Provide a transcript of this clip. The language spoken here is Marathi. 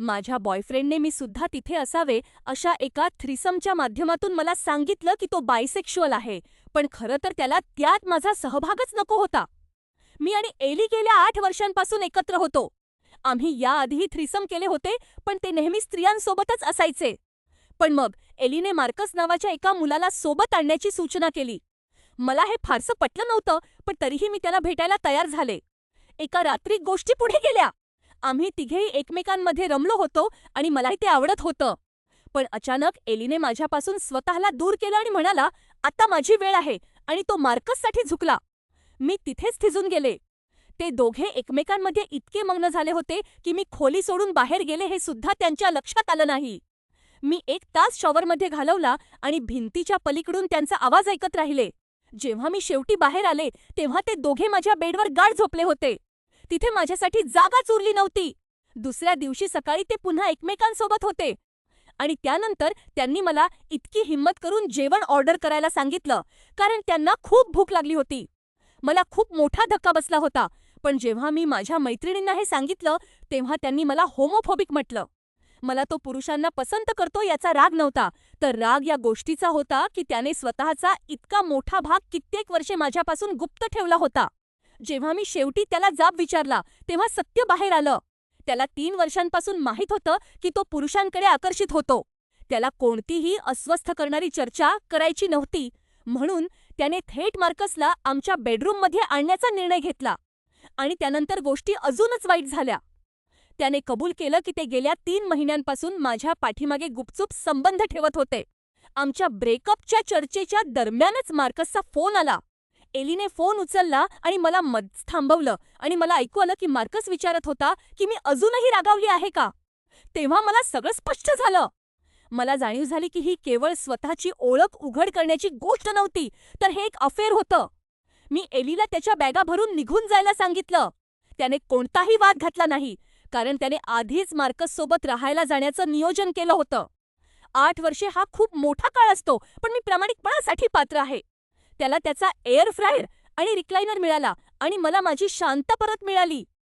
माझ्या बॉयफ्रेंडने मी सुद्धा तिथे असावे अशा एका थ्रीसमच्या माध्यमातून मला सांगितलं की तो बायसेक्शुअल आहे, पण खरं तर त्याला त्यात माझा सहभागच नको होता. मी आणि एली गेल्या 8 वर्षांपासून एकत्र होतो. आम्ही याआधीही थ्रीसम केले होते, पण ते नेहमी स्त्रियांसोबतच असायचे. पण मग एलीने मार्कस नावाच्या एका मुलाला सोबत आणण्याची सूचना केली. मला हे फारसं पटलं नव्हतं, पण तरीही मी त्याला भेटायला तयार झाले. एका रात्री गोष्टी पुढे गेल्या. आम्ही तिघेही एकमेकांमध्ये रमलो होतो आणि मलाही ते आवडत होतं. पण अचानक एलीने माझ्यापासून स्वतःला दूर केलं आणि म्हणाला, "आता माझी वेळ आहे" आणि तो मार्कससाठी झुकला. मी तिथेच थिजून गेले. ते दोघे एकमेकांमध्ये इतके मग्न झाले होते की मी खोली सोडून बाहेर गेले हे सुद्धा त्यांच्या लक्षात आलं नाही. मी 1 तास शॉवरमध्ये घालवला आणि भिंतीच्या पलीकडून त्यांचा आवाज ऐकत राहिले. जेव्हा मी शेवटी बाहेर आले, तेव्हा ते दोघे माझ्या बेडवर गाढ झोपले होते. तिथे माझ्यासाठी जागाच उरली नव्हती. दुसऱ्या दिवशी सकाळी ते पुन्हा एकमेकांसोबत होते. आणि त्यानंतर त्यांनी मला इतकी हिंमत करून जेवण ऑर्डर करायला सांगितलं, कारण त्यांना खूप भूक लागली होती. मला खूप मोठा धक्का बसला होता, पण जेव्हा मी माझ्या मैत्रिणींना हे सांगितलं, तेव्हा त्यांनी मला होमोफोबिक म्हटलं. मला तो पुरुषांना पसंत करतो याचा राग नव्हता, तर राग या गोष्टीचा होता की त्याने स्वतःचा इतका मोठा भाग कित्येक वर्षे माझ्यापासून गुप्त ठेवला होता. जेव्हा मी शेवटी त्याला जाब विचारला, तेव्हा सत्य बाहेर आलं. त्याला 3 वर्षांपासून माहीत होतं की तो पुरुषांकडे आकर्षित होतो. त्याला कोणतीही अस्वस्थ करणारी चर्चा करायची नव्हती, म्हणून त्याने थेट मार्कसला आमच्या बेडरूममध्ये आणण्याचा निर्णय घेतला. आणि त्यानंतर गोष्टी अजूनच वाईट झाल्या. त्याने कबूल केलं की ते गेल्या 3 महिन्यांपासून माझ्या पाठीमागे गुपचूप संबंध ठेवत होते. आमच्या ब्रेकअपच्या चर्चेच्या दरम्यानच मार्कसचा फोन आला. एलीने फोन उचलला आणि मला मध्येच थांबवलं आणि मला ऐकू आलं की मार्कस विचारत होता की मी अजूनही रागावली आहे का. तेव्हा मला सगळं स्पष्ट झालं. मला जाणीव झाली की ही केवळ स्वतःची ओळख उघड करण्याची गोष्ट नव्हती, तर हे एक अफेअर होतं. मी एलीला त्याच्या बॅगा भरून निघून जायला सांगितलं. त्याने कोणताही वाद घातला नाही, कारण त्याने आधीच मार्कससोबत राहायला जाण्याचं नियोजन केलं होतं. 8 वर्षे हा खूप मोठा काळ असतो, पण मी प्रामाणिकपणासाठी पात्र आहे. त्याला त्याचा एअर फ्रायर आणि रिक्लायनर मिळाला आणि मला माझी शांता परत मिळाली.